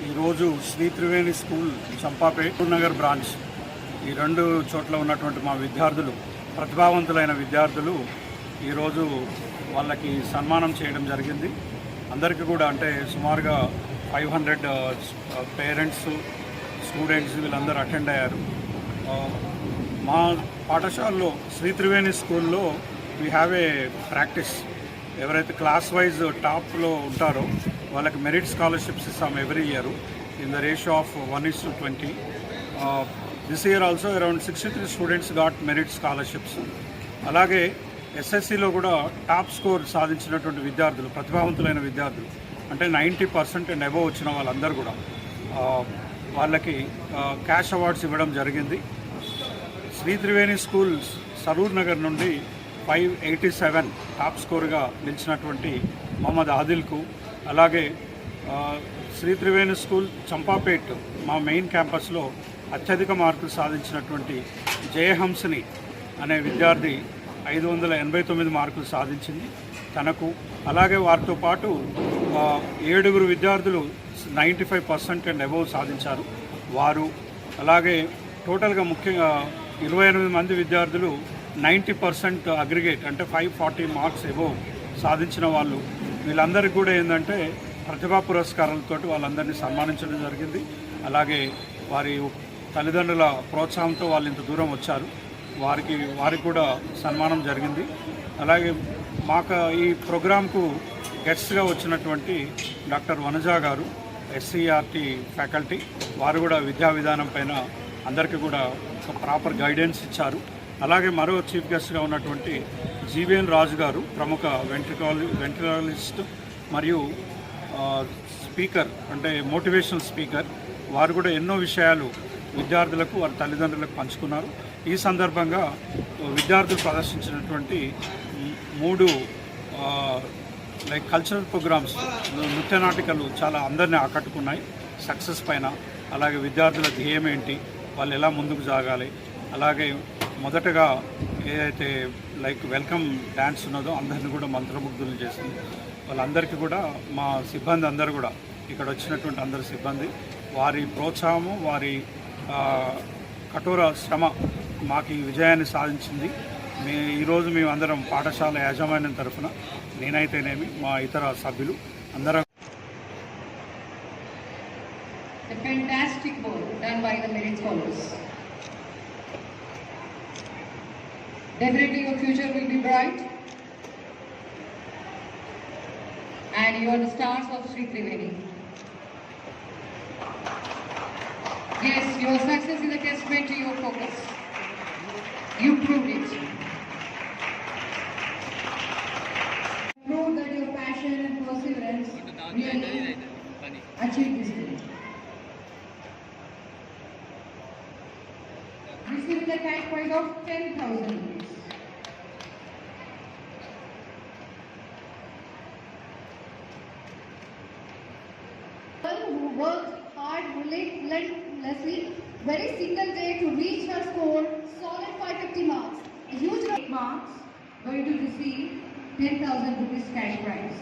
ఈరోజు Shri Triveni school Champapet Nagar branch ఈ రెండు చోట్ల ఉన్నటువంటి మా విద్యార్థులు ప్రతిభావంతులైన విద్యార్థులు ఈరోజు వాళ్ళకి సన్మానం చేయడం జరిగింది. అందరికీ కూడా అంటే సుమారుగా 500 పేరెంట్స్ స్టూడెంట్స్ వీళ్ళందరూ అటెండ్ అయ్యారు. మా పాఠశాలలో శ్రీ త్రివేణి స్కూల్లో వీ హ్యావ్ ఏ ప్రాక్టీస్. ఎవరైతే క్లాస్ వైజ్ టాప్లో ఉంటారో వాళ్ళకి మెరిట్ స్కాలర్షిప్స్ ఇస్తాం every year in the ratio of 1:20. This year also around 63 students got merit scholarships. అలాగే ఎస్ఎస్సిలో కూడా టాప్ స్కోర్ సాధించినటువంటి విద్యార్థులు, ప్రతిభావంతులైన విద్యార్థులు అంటే 90% అండ్ అబవ్ వచ్చిన వాళ్ళందరూ కూడా వాళ్ళకి క్యాష్ అవార్డ్స్ ఇవ్వడం జరిగింది. శ్రీ త్రివేణి స్కూల్ సరూర్ నగర్ నుండి 587 టాప్ స్కోర్గా నిలిచినటువంటి మొహమ్మద్ ఆదిల్కు, అలాగే శ్రీ త్రివేణి స్కూల్ చంపాపేట్ మా మెయిన్ క్యాంపస్లో అత్యధిక మార్కులు సాధించినటువంటి జయహంస్ని అనే విద్యార్థి 589 మార్కులు సాధించింది తనకు. అలాగే వారితో పాటు 7 విద్యార్థులు 95% అండ్ అబవ్ సాధించారు వారు. అలాగే టోటల్గా ముఖ్యంగా 28 మంది విద్యార్థులు 90% అగ్రిగేట్ అంటే 540 మార్క్స్ అబవ్ సాధించిన వాళ్ళు. వీళ్ళందరికీ కూడా ఏంటంటే ప్రతిభా పురస్కారాలతో వాళ్ళందరినీ సన్మానించడం జరిగింది. అలాగే వారి తల్లిదండ్రుల ప్రోత్సాహంతో వాళ్ళు ఇంత దూరం వచ్చారు, వారికి కూడా సన్మానం జరిగింది. అలాగే మాకు ఈ ప్రోగ్రాంకు గెస్ట్గా వచ్చినటువంటి డాక్టర్ వనజ గారు ఎస్సీఆర్టీ ఫ్యాకల్టీ, వారు కూడా విద్యా విధానం పైన అందరికీ కూడా ఒక ప్రాపర్ గైడెన్స్ ఇచ్చారు. అలాగే మరో చీఫ్ గెస్ట్గా ఉన్నటువంటి జీవీఎన్ రాజు గారు ప్రముఖ వెంట్రికాలజిస్ట్ మరియు స్పీకర్ అంటే మోటివేషనల్ స్పీకర్, వారు కూడా ఎన్నో విషయాలు విద్యార్థులకు వారి తల్లిదండ్రులకు పంచుకున్నారు. ఈ సందర్భంగా విద్యార్థులు ప్రదర్శించినటువంటి 3 కల్చరల్ ప్రోగ్రామ్స్, నృత్య నాటికలు చాలా అందరినీ ఆకట్టుకున్నాయి సక్సెస్ పైన. అలాగే విద్యార్థుల ధ్యేయం ఏంటి, వాళ్ళు ఎలా ముందుకు సాగాలి, అలాగే మొదటగా ఏదైతే వెల్కమ్ డ్యాన్స్ ఉన్నదో అందరినీ కూడా మంత్రముగ్ధులు చేసింది. వాళ్ళందరికీ కూడా మా సిబ్బంది అందరూ కూడా ఇక్కడ వచ్చినటువంటి అందరి సిబ్బంది వారి ప్రోత్సాహము, వారి కఠోర శ్రమ మాకు ఈ విజయాన్ని సాధించింది. ఈరోజు మేమందరం పాఠశాల యాజమాన్యం తరఫున నేనైతేనేమి మా ఇతర సభ్యులు అందరం Definitely your future will be bright and you are the stars of Sri Triveni. Yes, your success is a testament to your focus. You proved it. Prove that your passion and perseverance really achieved this goal. Receive the cash prize of 10,000 rupees. Who worked hard relentlessly very single day to reach her score solid 550 marks. A huge marks going to receive 10,000 rupees cash prize.